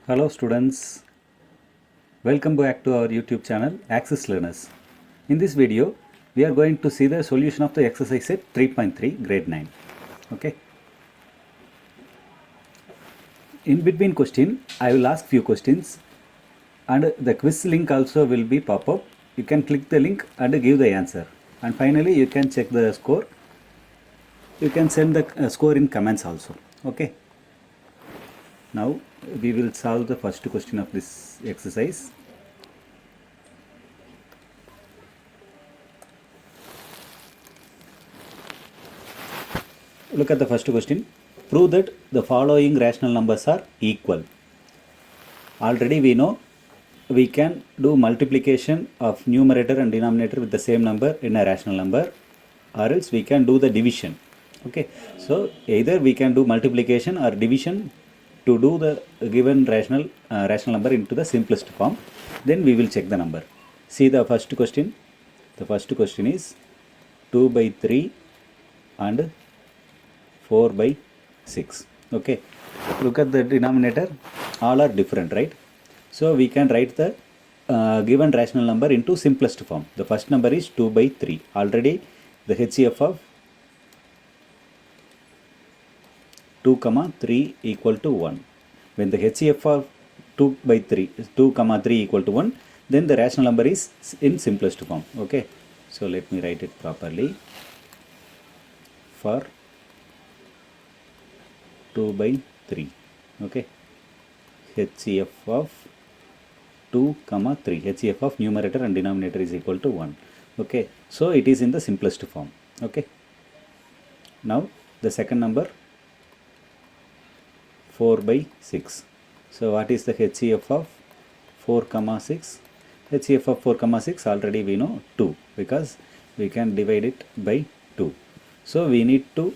Hello students, welcome back to our YouTube channel Access Learners. In this video, we are going to see the solution of the exercise set 3.3 grade 9. Okay. In between question, I will ask few questions and the quiz link also will be pop up. You can click the link and give the answer. And finally, you can check the score. You can send the score in comments also. Okay. Now we will solve the first question of this exercise. Look at the first question. Prove that the following rational numbers are equal. Already we know we can do multiplication of numerator and denominator with the same number in a rational number, or else we can do the division. Okay, so either we can do multiplication or division to do the given rational number into the simplest form. Then we will check the number. See the first question. The first question is 2 by 3 and 4 by 6. Okay, look at the denominator, all are different, right? So we can write the given rational number into simplest form. The first number is 2 by 3. Already the HCF of 2 comma 3 equal to 1. When the HCF of 2 by 3 is 2 comma 3 equal to 1, then the rational number is in simplest form. Okay, so let me write it properly. For 2 by 3, okay, HCF of 2 comma 3, HCF of numerator and denominator is equal to 1. Okay, so it is in the simplest form. Okay, now the second number 4 by 6. So what is the HCF of 4 comma 6? HCF of 4 comma 6 already we know 2, because we can divide it by 2. So we need to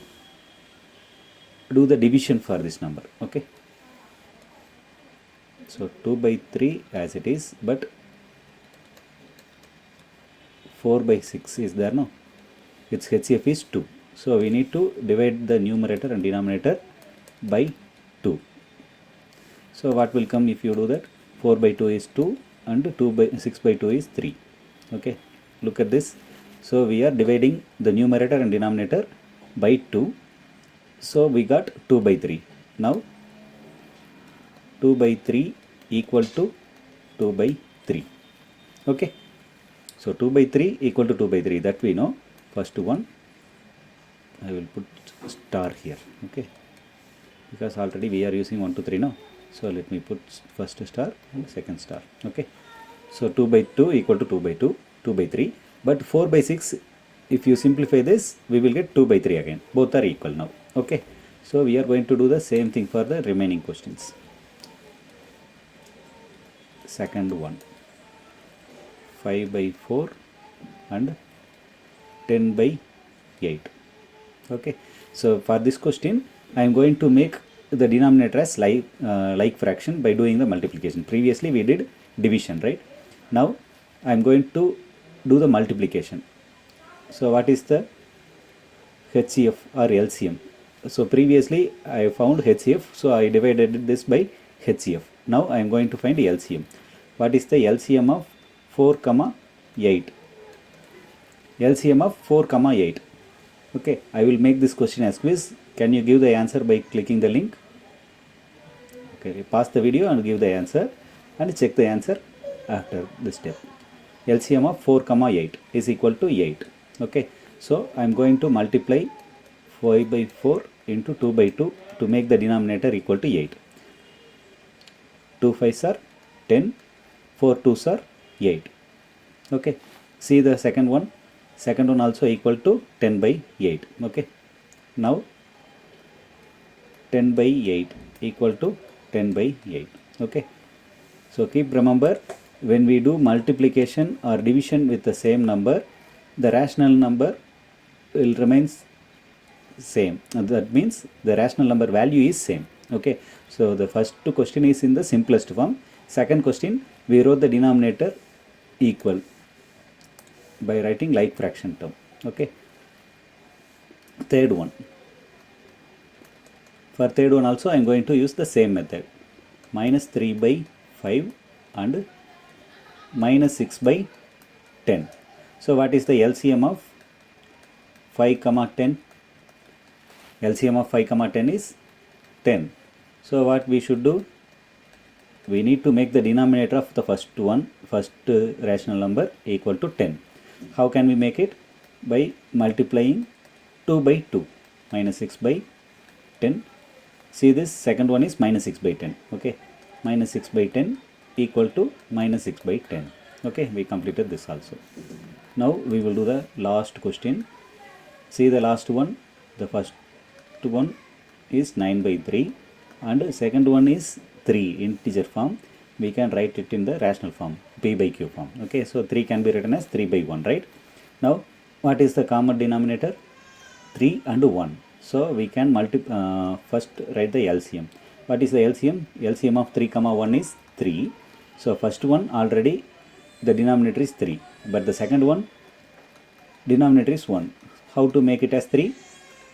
do the division for this number. Okay, so 2 by 3 as it is, but 4 by 6 is there, no? Its HCF is 2. So we need to divide the numerator and denominator by 2. So what will come if you do that? 4 by 2 is 2 and 6 by 2 is 3. Okay, look at this. So we are dividing the numerator and denominator by 2. So we got 2 by 3. Now 2 by 3 equal to 2 by 3. Okay, so 2 by 3 equal to 2 by 3, that we know. First one I will put star here. Okay, because already we are using 1 2 3 now. So let me put first star and second star. Okay, so 2 by 2 equal to 2 by 2, 2 by 3. But 4 by 6, if you simplify this, we will get 2 by 3 again. Both are equal now. Okay, so we are going to do the same thing for the remaining questions. Second one, 5 by 4 and 10 by 8. Okay, so for this question I am going to make the denominator as like fraction by doing the multiplication. Previously we did division, right? Now I am going to do the multiplication. So what is the HCF or LCM? So previously I found HCF, so I divided this by HCF. Now I am going to find LCM. What is the LCM of 4 comma 8? LCM of 4 comma 8. Okay, I will make this question as quiz. Can you give the answer by clicking the link? Okay, pause the video and give the answer and check the answer after this step. LCM of 4 comma 8 is equal to 8. Okay, so I am going to multiply 5 by 4 into 2 by 2 to make the denominator equal to 8. 2 5s are 10, 4 2s are 8. Okay, see the second one. Second one also equal to 10 by 8. Okay, now 10 by 8 equal to 10 by 8. Okay, so keep remember, when we do multiplication or division with the same number, the rational number will remain same. That means the rational number value is same. Okay, so the first question is in the simplest form. Second question, we wrote the denominator equal by writing like fraction term. Okay, third one, for third one also I am going to use the same method. minus 3 by 5 and minus 6 by 10. So what is the LCM of 5 comma 10? LCM of 5 comma 10 is 10. So what we should do? We need to make the denominator of the first rational number equal to 10. How can we make it? By multiplying 2 by 2, minus 6 by 10. See, this second one is minus 6 by 10. Okay, minus 6 by 10 equal to minus 6 by 10. Okay, we completed this also. Now we will do the last question. See the last one. The first one is 9 by 3 and second one is 3 integer form. We can write it in the rational form, p by q form. Okay, so 3 can be written as 3 by 1, right? Now what is the common denominator? 3 and 1. So we can first write the LCM. What is the LCM? LCM of 3 comma 1 is 3. So first one already the denominator is 3, but the second one denominator is 1. How to make it as 3?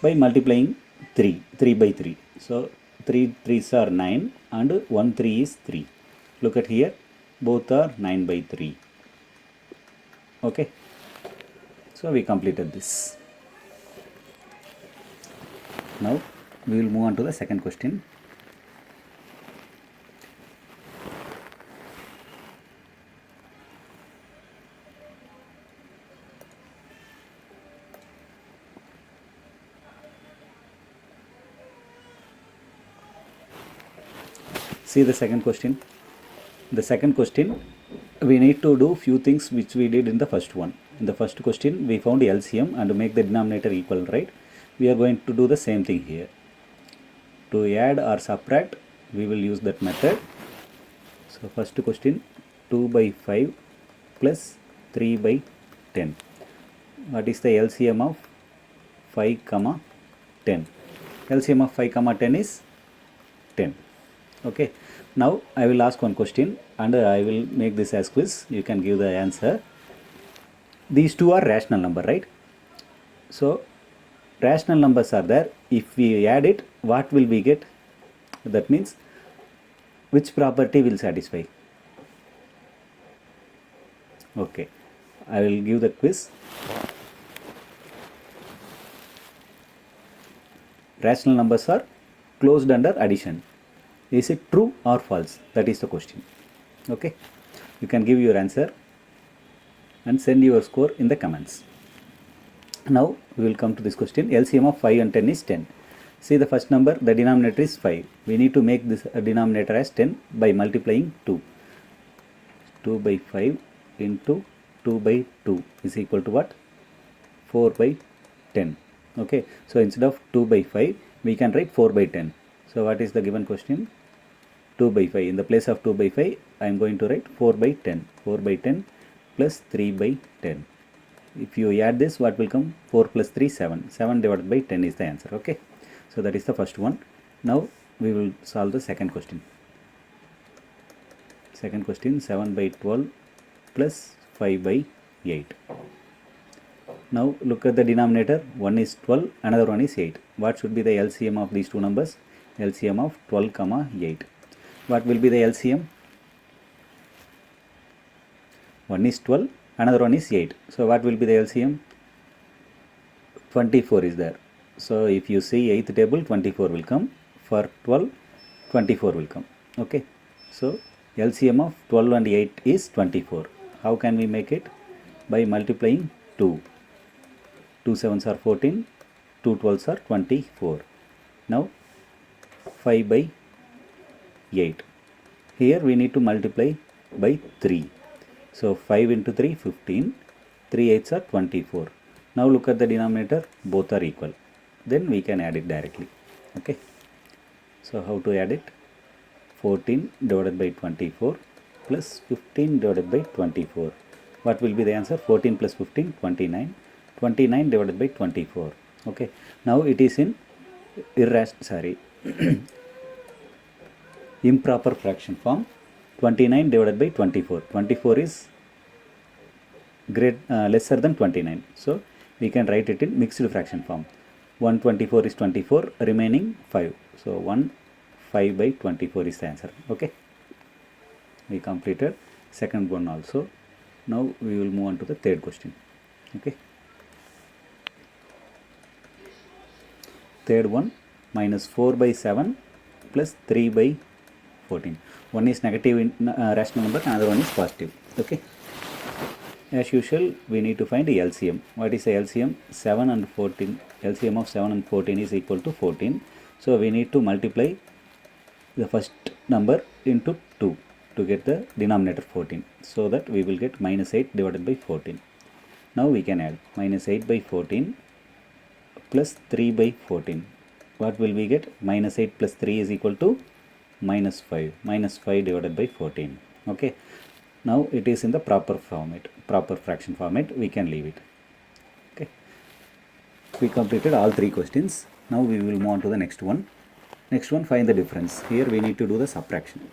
By multiplying 3 by 3. So 3 3s are 9 and 1 3 is 3. Look at here, both are 9 by 3. Okay, so we completed this. Now we will move on to the second question. See the second question. The second question, we need to do few things which we did in the first one. In the first question we found LCM and make the denominator equal, right? We are going to do the same thing here. To add or subtract, we will use that method. So first question, 2 by 5 plus 3 by 10. What is the LCM of 5 comma 10? LCM of 5 comma 10 is 10. Okay, now I will ask one question and I will make this as quiz. You can give the answer. These two are rational number, right? So rational numbers are there. If we add it, what will we get? That means which property will satisfy? Okay, I will give the quiz. Rational numbers are closed under addition. Is it true or false? That is the question. Okay, you can give your answer and send your score in the comments. Now we will come to this question. LCM of 5 and 10 is 10. See the first number, the denominator is 5. We need to make this denominator as 10 by multiplying 2. 2 by 5 into 2 by 2 is equal to what? 4 by 10. Okay, so instead of 2 by 5 we can write 4 by 10. So what is the given question? 2 by 5. In the place of 2 by 5 I am going to write 4 by 10. 4 by 10 plus 3 by 10. If you add this, what will come? 4 plus 3, 7. 7 divided by 10 is the answer. Okay, so that is the first one. Now we will solve the second question. Second question, 7 by 12 plus 5 by 8. Now look at the denominator. One is 12, another one is 8. What should be the LCM of these two numbers? LCM of 12 comma 8. What will be the LCM? One is 12, another one is 8. So what will be the LCM? 24 is there. So if you see 8th table, 24 will come. For 12, 24 will come. Okay, so LCM of 12 and 8 is 24. How can we make it? By multiplying 2. 2 7s are 14, 2 12s are 24. Now 5 by 8. Here we need to multiply by 3. So 5 into 3, 15. 3 8s are 24. Now look at the denominator, both are equal. Then we can add it directly. Okay, so how to add it? 14 divided by 24 plus 15 divided by 24. What will be the answer? 14 plus 15, 29. 29 divided by 24. Okay, now it is in improper fraction form. 29 divided by 24. 24 is lesser than 29. So we can write it in mixed fraction form. 124 is 24, remaining 5. So 1, 5 by 24 is the answer. Okay, we completed second one also. Now we will move on to the third question. Okay, third one, minus 4 by 7 plus 3 by 14. One is negative rational number, another one is positive. Okay, as usual we need to find the LCM. What is the LCM? 7 and 14. LCM of 7 and 14 is equal to 14. So we need to multiply the first number into 2 to get the denominator 14, so that we will get minus 8 divided by 14. Now we can add minus 8 by 14 plus 3 by 14. What will we get? Minus 8 plus 3 is equal to minus 5. Minus 5 divided by 14. Okay, now it is in the proper format, proper fraction format. We can leave it. Okay, we completed all three questions. Now we will move on to the next one. Next one, find the difference. Here we need to do the subtraction.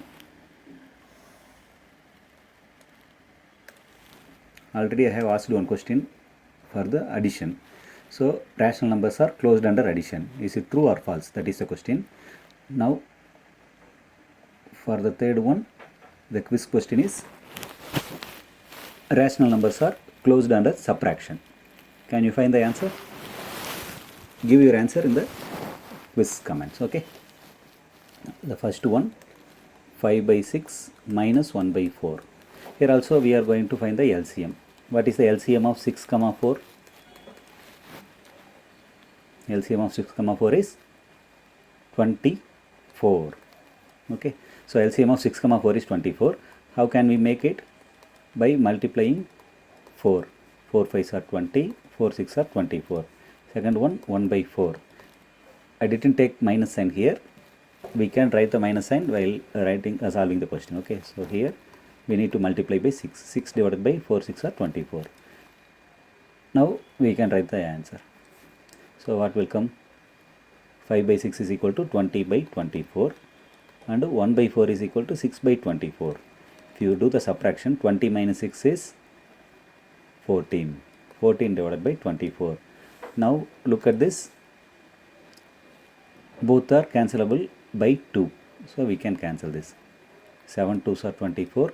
Already I have asked one question for the addition. So rational numbers are closed under addition. Is it true or false? That is the question. Now for the third one, the quiz question is, rational numbers are closed under subtraction. Can you find the answer? Give your answer in the quiz comments. Okay, the first one, 5 by 6 minus 1 by 4. Here also we are going to find the LCM. What is the LCM of 6 comma 4? LCM of 6 comma 4 is 24. Okay, so LCM of 6 comma 4 is 24. How can we make it? By multiplying 4. 4 5s are 20, 4 6 are 24. Second one, 1 by 4. I didn't take minus sign here. We can write the minus sign while solving the question. Okay, so here we need to multiply by 6. 6 divided by 4 6 are 24. Now we can write the answer. So what will come? 5 by 6 is equal to 20 by 24, and 1 by 4 is equal to 6 by 24. If you do the subtraction, 20 minus 6 is 14. 14 divided by 24. Now look at this. Both are cancelable by 2. So we can cancel this. 7 2s are 24.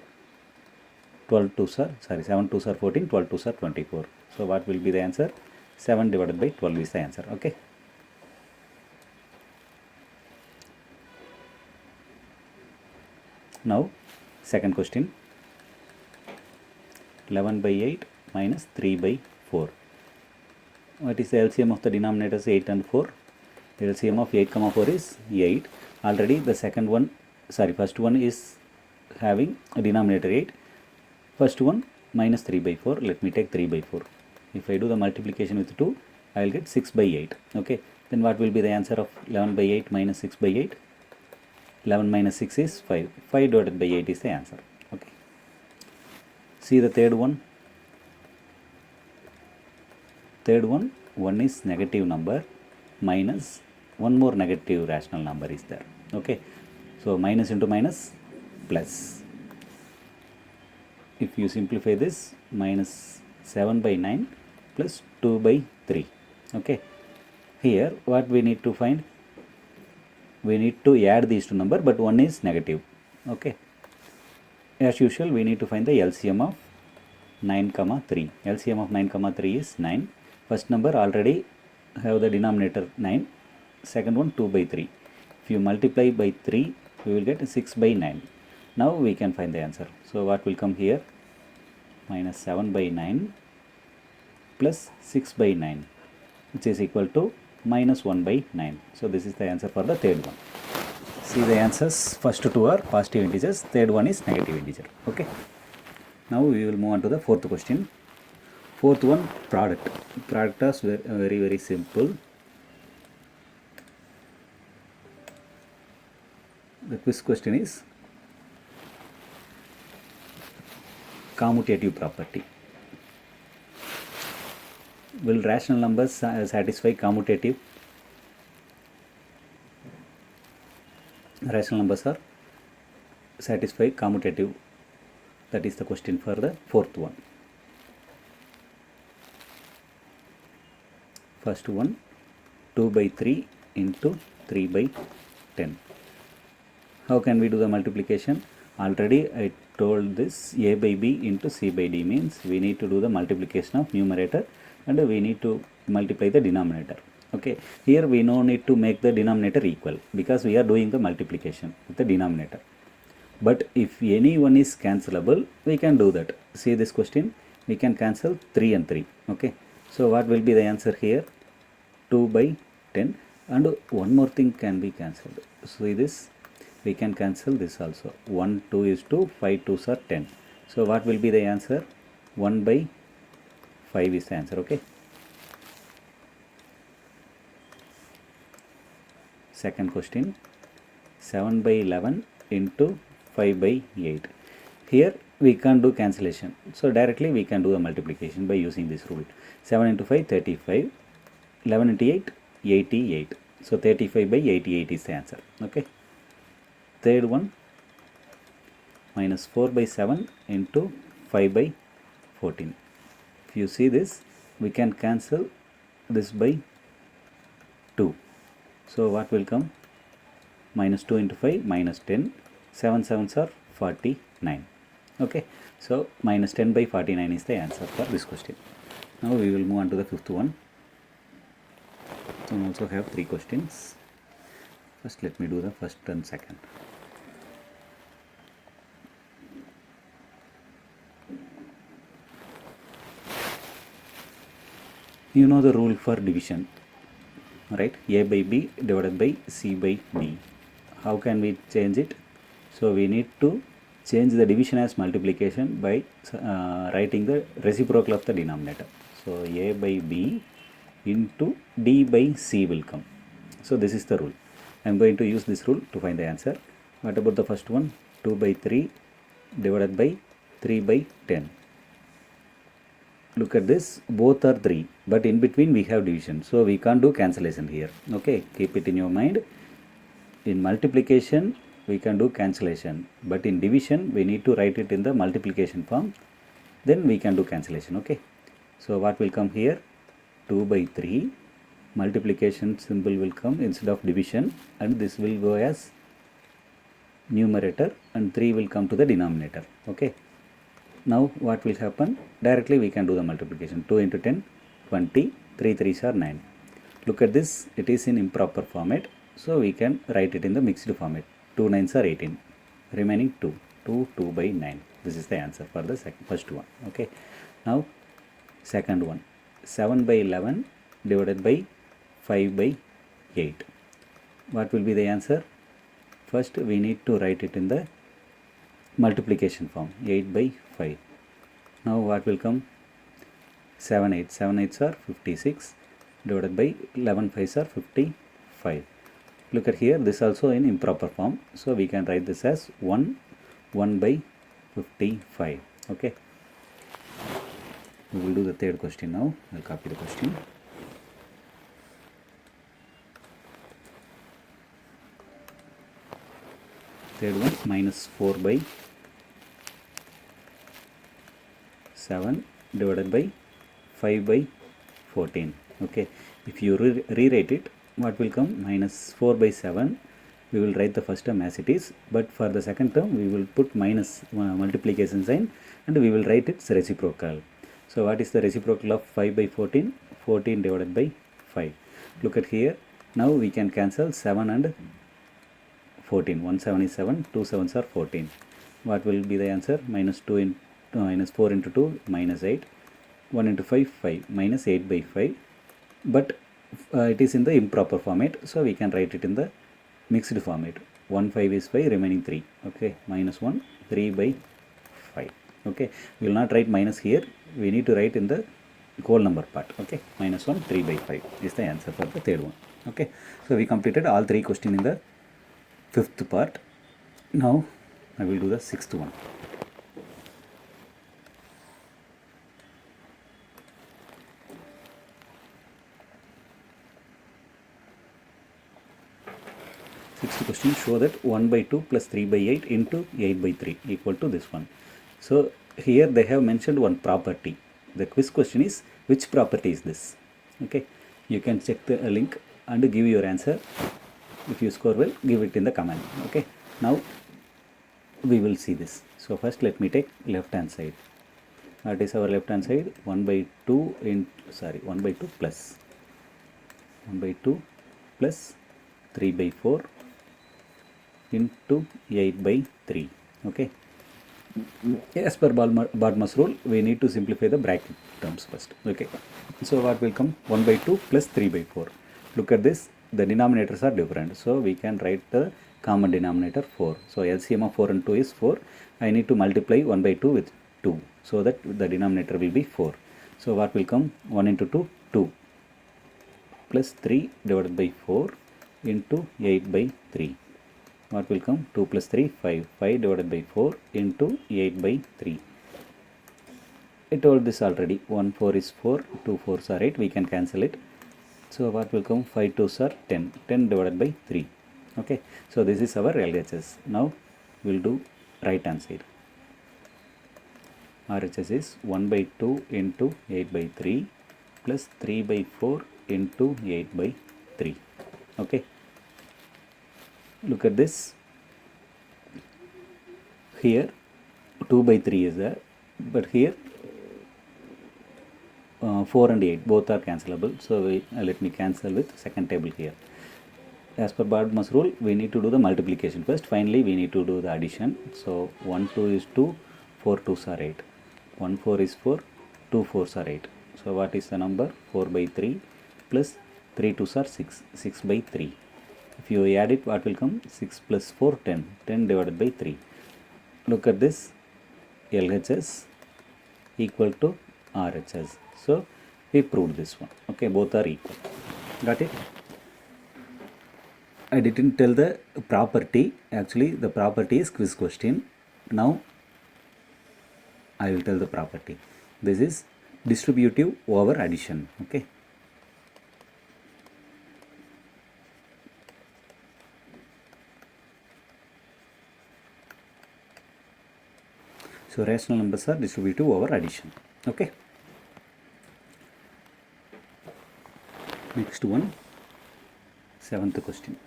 7 2s are 14. 12 2s are 24. So what will be the answer? 7 divided by 12 is the answer. Okay. Now second question. 11 by 8 minus 3 by 4. What is the LCM of the denominators 8 and 4? The LCM of 8 comma 4 is 8. Already the first one is having a denominator 8. First one minus 3 by 4. Let me take 3 by 4. If I do the multiplication with 2, I will get 6 by 8. Okay, then what will be the answer of 11 by 8 minus 6 by 8? 11 minus 6 is 5. 5 divided by 8 is the answer. Okay, see the third one. Third one, 1 is negative number minus one more negative rational number is there. Okay, so minus into minus plus. If you simplify this, minus 7 by 9 plus 2 by 3. Okay, here what we need to find? We need to add these two numbers, but one is negative. Okay, as usual we need to find the LCM of 9 comma 3. LCM of 9 comma 3 is 9. First number already have the denominator 9. Second one 2 by 3. If you multiply by 3, we will get 6 by 9. Now we can find the answer. So what will come here? Minus 7 by 9 plus 6 by 9, which is equal to minus 1 by 9. So this is the answer for the third one. See the answers. First two are positive integers. Third one is negative integer. Okay. Now we will move on to the fourth question. Fourth one, product. Product is very simple. The quiz question is commutative property. Will rational numbers satisfy commutative? Rational numbers are satisfy commutative. That is the question for the fourth one. First one, 2 by 3 into 3 by 10. How can we do the multiplication? Already I told this a by b into c by d means we need to do the multiplication of numerator and we need to multiply the denominator. Okay, here we no need to make the denominator equal because we are doing the multiplication with the denominator. But if any one is cancelable, we can do that. See this question, we can cancel 3 and 3. Okay, so what will be the answer here? 2 by 10, and one more thing can be cancelled. So this we can cancel this also. 1 2 is 2, 5 2s are 10. So what will be the answer? 1 by 5 is the answer. Okay, second question, 7 by 11 into 5 by 8. Here we can't do cancellation, so directly we can do the multiplication by using this rule. 7 into 5 35, 11 into 8 88. So 35 by 88 is the answer. Okay, third one, minus 4 by 7 into 5 by 14. If you see this, we can cancel this by 2. So what will come? Minus 2 into 5 minus 10. 7 7s are 49. Okay, so minus 10 by 49 is the answer for this question. Now we will move on to the fifth one. We also have 3 questions. First let me do the first and second. You know the rule for division, right? A by b divided by c by d. How can we change it? So we need to change the division as multiplication by writing the reciprocal of the denominator. So a by b into d by c will come. So this is the rule. I am going to use this rule to find the answer. What about the first one? 2 by 3 divided by 3 by 10. Look at this, both are 3, but in between we have division, so we can't do cancellation here. Okay, keep it in your mind. In multiplication we can do cancellation, but in division we need to write it in the multiplication form, then we can do cancellation. Okay, so what will come here? 2 by 3, multiplication symbol will come instead of division, and this will go as numerator and 3 will come to the denominator. Okay, now what will happen? Directly we can do the multiplication. 2 into 10 20, 3 3s are 9. Look at this, it is in improper format, so we can write it in the mixed format. 2 9s are 18, remaining 2 2 by 9. This is the answer for the first one. Okay, now second one, 7 by 11 divided by 5 by 8. What will be the answer? First we need to write it in the multiplication form. 8 by 5. Now what will come? 7 8s are 56 divided by 11 5s are 55. Look at here, this also in improper form, so we can write this as 1 by 55. Okay, we will do the third question now. I'll copy the question. Third one, minus 4 by 7 divided by 5 by 14. Okay, if you rewrite it, what will come? Minus 4 by 7, we will write the first term as it is, but for the second term we will put minus multiplication sign and we will write its reciprocal. So what is the reciprocal of 5 by 14? 14 divided by 5. Look at here, now we can cancel 7 and 14. 1 7 is 7, 2 7s are 14. What will be the answer? Minus 2 into minus 4 into 2 minus 8, 1 into 5 5, minus 8 by 5, but it is in the improper format, so we can write it in the mixed format. 1 5 is 5, remaining 3. Okay, minus 1 3 by 5. Okay, we will not write minus here, we need to write in the whole number part. Okay, minus 1 3 by 5 is the answer for the third one. Okay, so we completed all 3 questions in the fifth part. Now I will do the sixth one. Sixth question, show that 1 by 2 plus 3 by 8 into 8 by 3 equal to this one. So here they have mentioned one property. The quiz question is, which property is this? Okay, you can check the link and give your answer. If you score well, give it in the comment. Okay, Now we will see this. So first let me take left hand side. What is our left hand side? 1 by 2 in 1 by 2 plus 1 by 2 plus 3 by 4 into 8 by 3. Okay. As per Balmer's rule, we need to simplify the bracket terms first. Okay. So what will come? 1 by 2 plus 3 by 4. Look at this. The denominators are different. So we can write the common denominator 4. So LCM of 4 and 2 is 4. I need to multiply 1 by 2 with 2. So that the denominator will be 4. So what will come? 1 into 2, 2. Plus 3 divided by 4 into 8 by 3. What will come? 2 plus 3, 5. 5 divided by 4 into 8 by 3. I told this already. 1 4 is 4, 2 4s are 8. We can cancel it. So what will come? 5 2s are 10. 10 divided by 3. Okay. So this is our LHS. Now we will do right hand side. RHS is 1 by 2 into 8 by 3 plus 3 by 4 into 8 by 3. Okay. Look at this. Here 2 by 3 is there, but here 4 and 8 both are cancelable. So let me cancel with second table here. As per Balmer's rule, we need to do the multiplication first. Finally, we need to do the addition. So 1 2 is 2, 4 2s are 8. 1 4 is 4, 2 4s are 8. So what is the number? 4 by 3 plus 3 2s are 6. 6 by 3. If you add it, what will come? 6 plus 4, 10. 10 divided by 3. Look at this. LHS equal to RHS. So we proved this one. Okay, both are equal. Got it? I didn't tell the property. Actually, the property is quiz question. Now I will tell the property. This is distributive over addition. Okay. So rational numbers are distributive over addition. Okay. Next one, 7th question.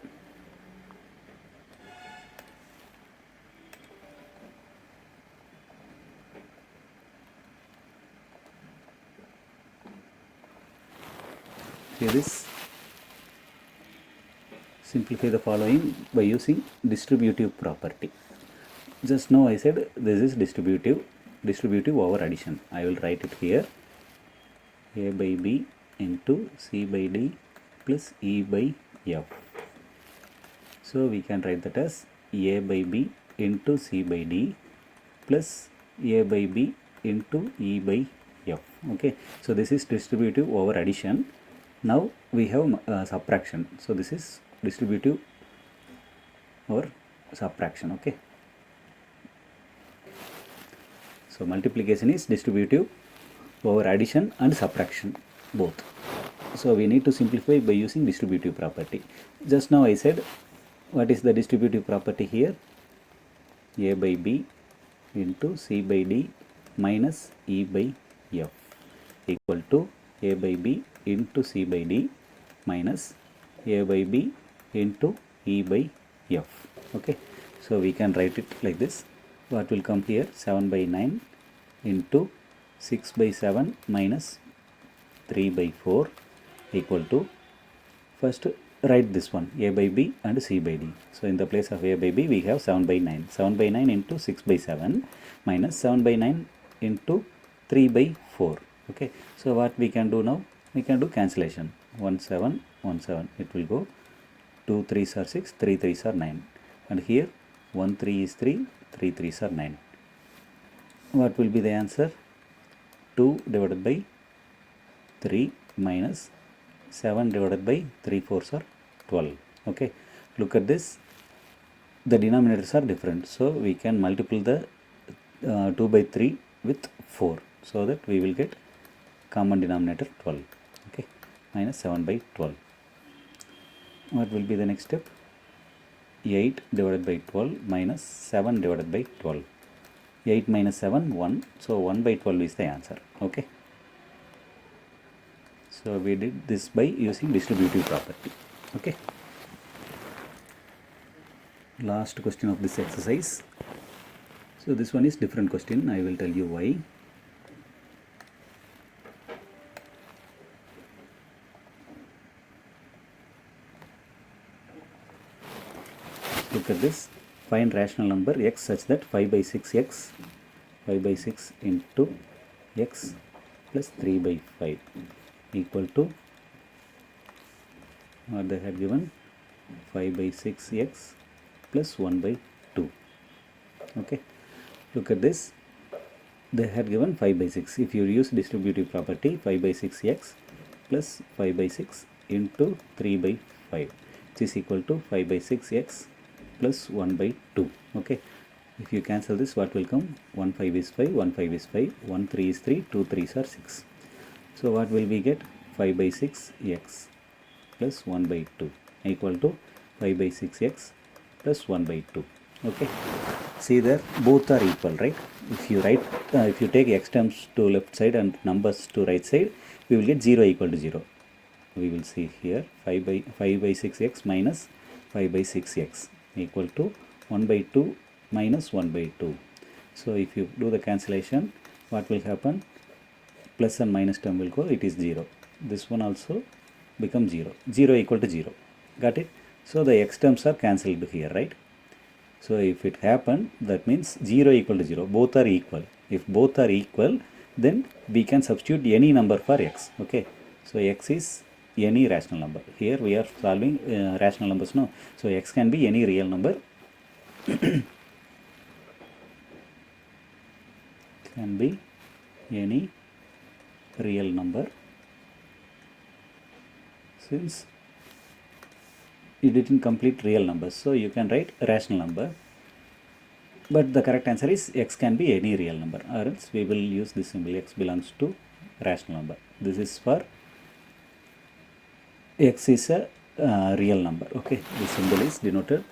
Here is simplify the following by using distributive property. Just now I said this is distributive over addition. I will write it here. A by B into C by D plus E by F. So we can write that as A by B into C by D plus A by B into E by F. Okay. So this is distributive over addition. Now we have subtraction. So this is distributive over subtraction. Okay. So multiplication is distributive over addition and subtraction both. So we need to simplify by using distributive property. Just now I said what is the distributive property here? A by B into C by D minus E by F equal to A by B into C by D minus A by B into E by F. Okay. So we can write it like this. What will come here? 7 by 9 into 6 by 7 minus 3 by 4 equal to, first write this one, A by B and C by D. So in the place of A by B we have 7 by 9. 7 by 9 into 6 by 7 minus 7 by 9 into 3 by 4. Okay. So what we can do now? We can do cancellation. 1 7, 1 7. It will go 2 3s are 6, 3 3s are 9. And here 1 3 is 3, 3 3s are 9. What will be the answer? 2 divided by 3 minus 7 divided by 3 4s are 12. Okay. Look at this. The denominators are different. So we can multiply the 2 by 3 with 4. So that we will get common denominator 12. Okay. Minus 7 by 12. What will be the next step? 8 divided by 12 minus 7 divided by 12. 8 minus 7, 1. So 1 by 12 is the answer. Okay. So we did this by using distributive property. Okay. last question of this exercise. So this one is different question. I will tell you why. Look at this. Find rational number x such that 5 by 6x 5 by 6 into x plus 3 by 5 equal to what they had given 5 by 6x plus 1 by 2. Okay, look at this. They had given 5 by 6. If you use distributive property, 5 by 6x plus 5 by 6 into 3 by 5, which is equal to 5 by 6x plus 1 by 2. Okay, if you cancel this, what will come? 1 5 is 5, 1 5 is 5, 1 3 is 3, 2 3s are 6. So what will we get? 5 by 6x plus 1 by 2 equal to 5 by 6x plus 1 by 2. Okay, see there, both are equal, right? If you write, if you take x terms to left side and numbers to right side, we will get 0 equal to 0. We will see here 5 by 6x minus 5 by 6x equal to 1 by 2 minus 1 by 2. So if you do the cancellation, what will happen? Plus and minus term will go, it is 0. This one also becomes 0. 0 equal to 0. Got it? So the x terms are cancelled here, right? So if it happened, that means 0 equal to 0. Both are equal. If both are equal, then we can substitute any number for x. Okay. So x is any rational number. Here we are solving rational numbers, no? So x can be any real number. Can be any real number, since you didn't complete real numbers, so you can write rational number, but the correct answer is x can be any real number, or else we will use this symbol, x belongs to rational number. This is for x is a real number. Okay, this symbol is denoted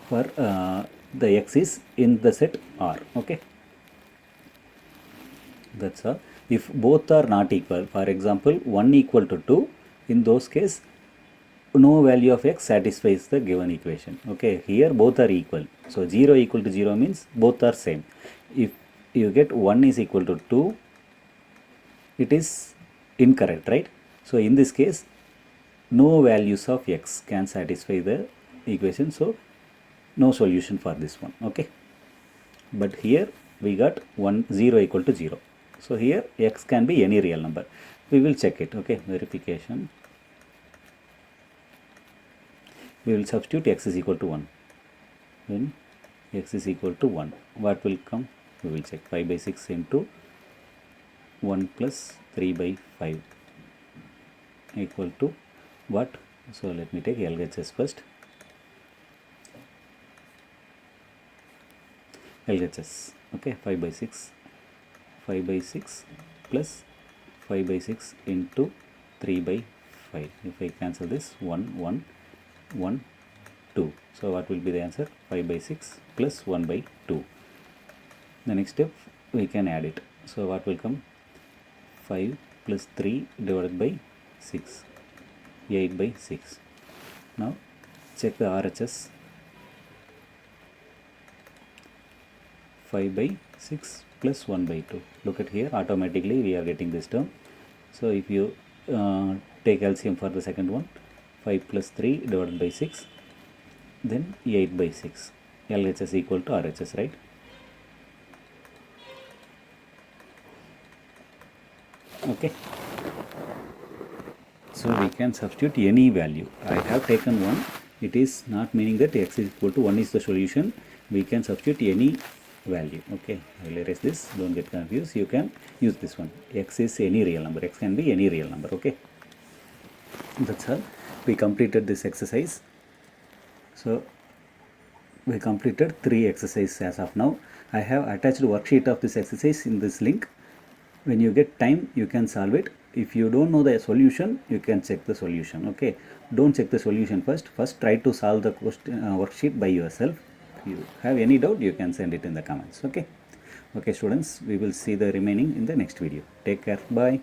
for the x is in the set R. Okay, that's all. If both are not equal, for example 1 equal to 2, in those case no value of x satisfies the given equation. Okay, here both are equal, so 0 equal to 0 means both are same. If you get 1 is equal to 2, it is incorrect, right? So in this case no values of x can satisfy the equation, so no solution for this one. Okay, but here we got 0 equal to 0. So here x can be any real number. We will check it. Okay, verification. We will substitute x is equal to 1. When x is equal to 1, what will come? We will check 5 by 6 into 1 plus 3 by 5 equal to what? So let me take LHS first. LHS. Okay, 5 by 6. 5 by 6 plus 5 by 6 into 3 by 5. If I cancel this, 1, 1, 1, 2. So what will be the answer? 5 by 6 plus 1 by 2. The next step, we can add it. So what will come? 5 plus 3 divided by 6. 8 by 6. Now check the RHS. 5 by 6 plus 1 by 2. Look at here, automatically we are getting this term. So if you take LCM for the second one, 5 plus 3 divided by 6, then 8 by 6. LHS equal to RHS, right? Okay. So we can substitute any value. I have taken 1. It is not meaning that x is equal to 1 is the solution. We can substitute any value. Okay, I will erase this, don't get confused. You can use this one. X is any real number. X can be any real number. Okay, that's all. We completed this exercise. So we completed 3 exercises as of now. I have attached worksheet of this exercise in this link. When you get time, you can solve it. If you don't know the solution, you can check the solution. Okay, don't check the solution first. First try to solve the question, worksheet by yourself. If you have any doubt, you can send it in the comments. Okay, students, we will see the remaining in the next video. Take care. Bye.